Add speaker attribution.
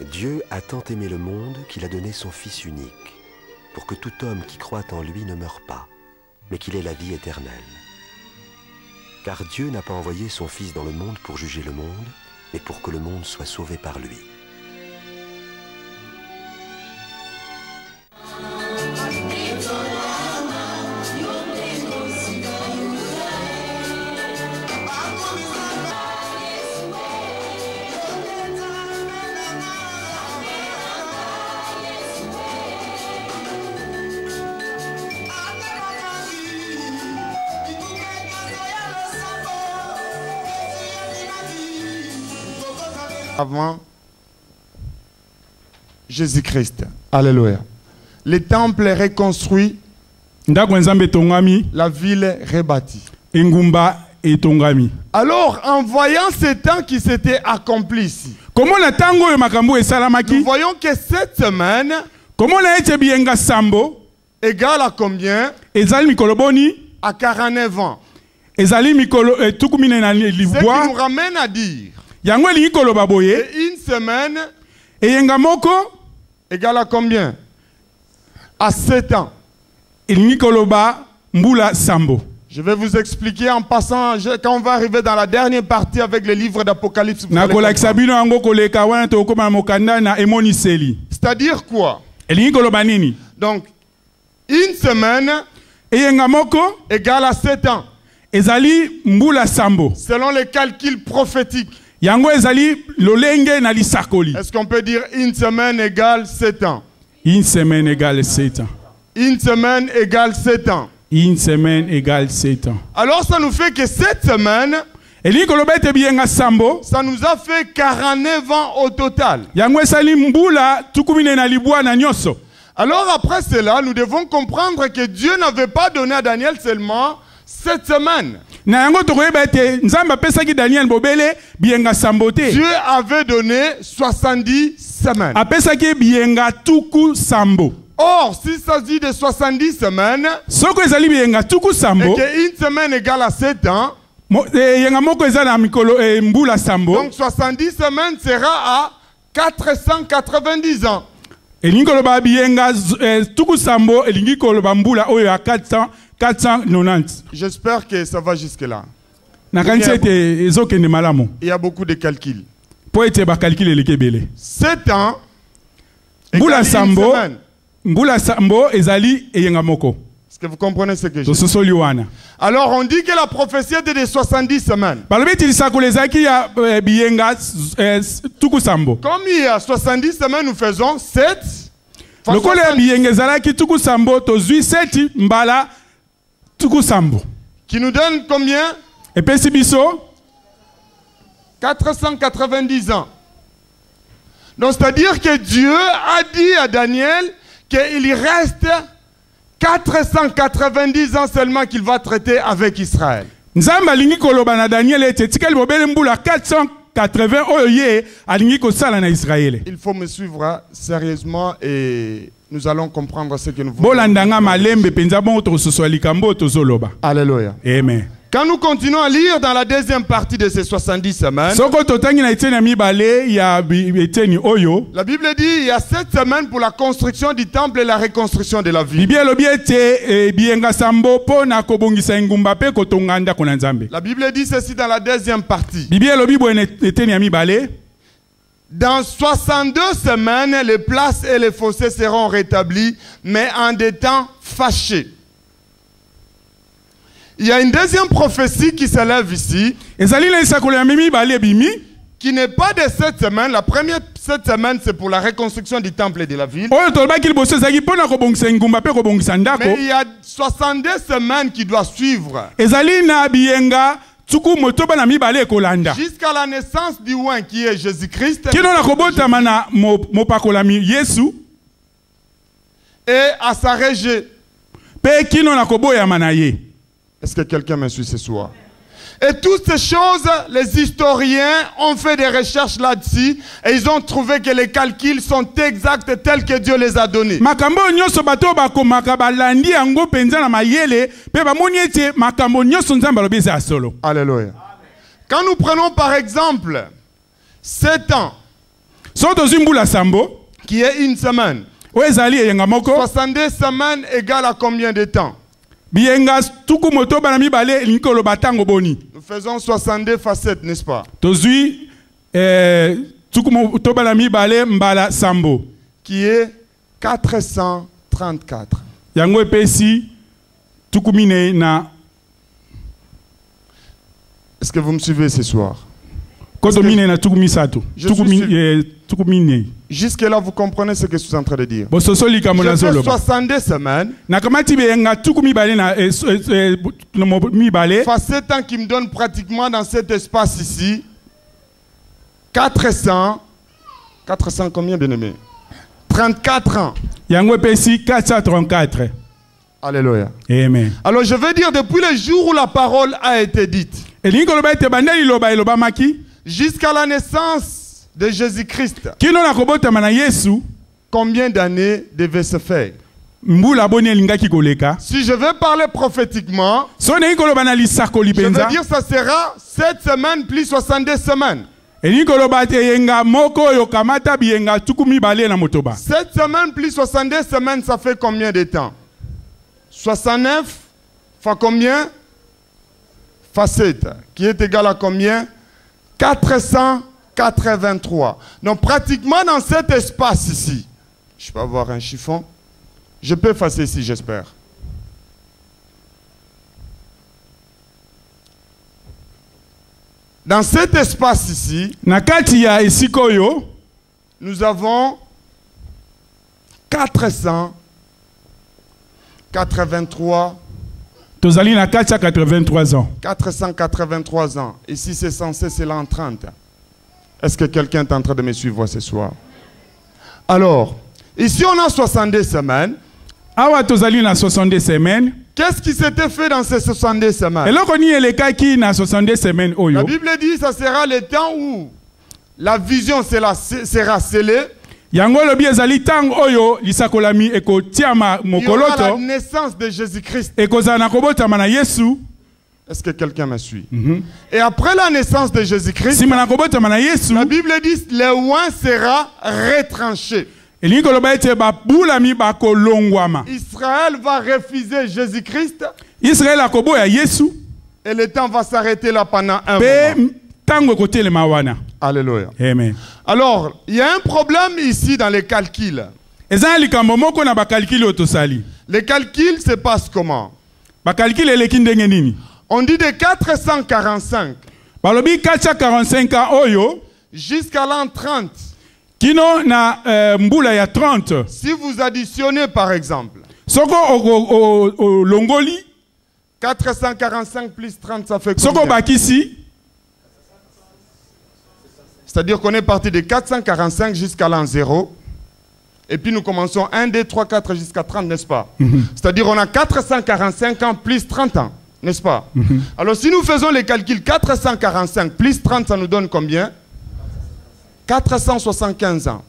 Speaker 1: Dieu a tant aimé le monde qu'il a donné son Fils unique, pour que tout homme qui croit en lui ne meure pas, mais qu'il ait la vie éternelle. Car Dieu n'a pas envoyé son Fils dans le monde pour juger le monde, mais pour que le monde soit sauvé par lui.
Speaker 2: Avant Jésus-Christ. Alléluia. Le temple est reconstruit. La ville est rebâtie. Alors, en voyant ce temps qui s'était accompli ici, nous voyons que cette semaine égale à combien? À 49 ans. Ce qui nous ramène à dire et une semaine égale à combien? À 7 ans. Je vais vous expliquer en passant, quand on va arriver dans la dernière partie avec le livre d'Apocalypse. C'est-à-dire quoi? Donc, une semaine égale à 7 ans. Selon les calculs prophétiques. Est-ce qu'on peut dire une semaine égale 7 ans?
Speaker 3: Une semaine égale 7 ans.
Speaker 2: Une semaine égale 7 ans.
Speaker 3: Une semaine égale 7 ans.
Speaker 2: Alors ça nous fait que cette semaine, ça nous a fait 49 ans au total. Alors après cela, nous devons comprendre que Dieu n'avait pas donné à Daniel seulement 7 semaines. Dieu avait donné 70 semaines. Or, s'il s'agit de 70 semaines, et qu'une semaine égale à 7 ans, donc 70 semaines sera à 490 ans. J'espère que ça va jusque-là. Il y a beaucoup de calculs. 7 ans égale une semaine. Est-ce que vous comprenez ce que je dis? Alors on dit que la prophétie était de 70 semaines. Comme il y a 70 semaines, nous faisons 7. Qui nous donne combien? 490 ans. Donc c'est-à-dire que Dieu a dit à Daniel qu'il reste 490 ans seulement qu'il va traiter avec Israël. Il faut me suivre sérieusement et nous allons comprendre ce que nous voulons. Alléluia.
Speaker 3: Amen.
Speaker 2: Quand nous continuons à lire dans la deuxième partie de ces 70 semaines, la Bible dit il y a 7 semaines pour la construction du temple et la reconstruction de la ville. La Bible dit ceci dans la deuxième partie. Dans 62 semaines, les places et les fossés seront rétablis, mais en des temps fâchés. Il y a une deuxième prophétie qui s'élève ici, qui n'est pas de 7 semaines. La première 7 semaines, c'est pour la reconstruction du temple et de la ville. Mais il y a 62 semaines qui doivent suivre. Jusqu'à la naissance du oint qui est Jésus-Christ. Et à sa rejet. Est-ce que quelqu'un me suit ce soir? Et toutes ces choses, les historiens ont fait des recherches là-dessus et ils ont trouvé que les calculs sont exacts tels que Dieu les a donnés. Alléluia. Quand nous prenons par exemple 7 ans
Speaker 3: So tozwi mbula sambo,
Speaker 2: qui est une semaine.
Speaker 3: oyo ezali eyenga moko,
Speaker 2: 62 semaines égale à combien de temps?
Speaker 3: biyenga tuku motoba na mibale elingi koloba tango boni.
Speaker 2: Nous faisons 62 facettes, n'est-ce pas?
Speaker 3: Tozwi tuku motoba na mibale mbala sambo.
Speaker 2: Qui est 434.
Speaker 3: Yango epesi tuku mine na.
Speaker 2: Est-ce que vous me suivez ce soir?
Speaker 3: Koto mine na tuku misato. Tuku mine.
Speaker 2: Jusque-là, vous comprenez ce que je suis en train de dire.
Speaker 3: Je
Speaker 2: fais 62 semaines. Facette temps qui me donne pratiquement dans cet espace ici 400 combien, bien aimé? 34 ans.
Speaker 3: Yango pesi 434.
Speaker 2: Alléluia.
Speaker 3: Amen.
Speaker 2: Alors je veux dire, depuis le jour où la parole a été dite jusqu'à la naissance de Jésus-Christ, combien d'années devait se faire? Si je veux parler prophétiquement, je veux dire ça sera 7 semaines plus 62 semaines. 7 semaines plus 62 semaines, ça fait combien de temps? 69 fois combien? Fois 7, qui est égal à combien? 483. Donc pratiquement dans cet espace ici, je peux avoir un chiffon. Je peux effacer ici, j'espère. Dans cet espace ici, nous avons 483
Speaker 3: ans.
Speaker 2: 483 ans. Ici, c'est censé, c'est l'an 30. Est-ce que quelqu'un est en train de me suivre ce soir? Alors, ici, on a 62 semaines. Qu'est-ce qui s'était fait dans ces 62 semaines? La Bible dit que ce sera le temps où la vision sera scellée. Il y aura la naissance de Jésus-Christ. Est-ce que quelqu'un me suit? Et après la naissance de Jésus-Christ, la Bible dit que le oin sera retranché. Israël va refuser Jésus-Christ. Et le temps va s'arrêter là pendant un moment. Alléluia.
Speaker 3: Amen.
Speaker 2: Alors, il y a un problème ici dans les calculs. Les calculs se passent comment? On dit de 445 jusqu'à l'an 30. Si vous additionnez par exemple 445 plus 30, ça fait combien? C'est-à-dire qu'on est parti de 445 jusqu'à l'an 0. Et puis nous commençons 1, 2, 3, 4 jusqu'à 30, n'est-ce pas? C'est-à-dire on a 445 ans plus 30 ans, n'est-ce pas? Alors si nous faisons les calculs, 445 plus 30, ça nous donne combien? 475 ans.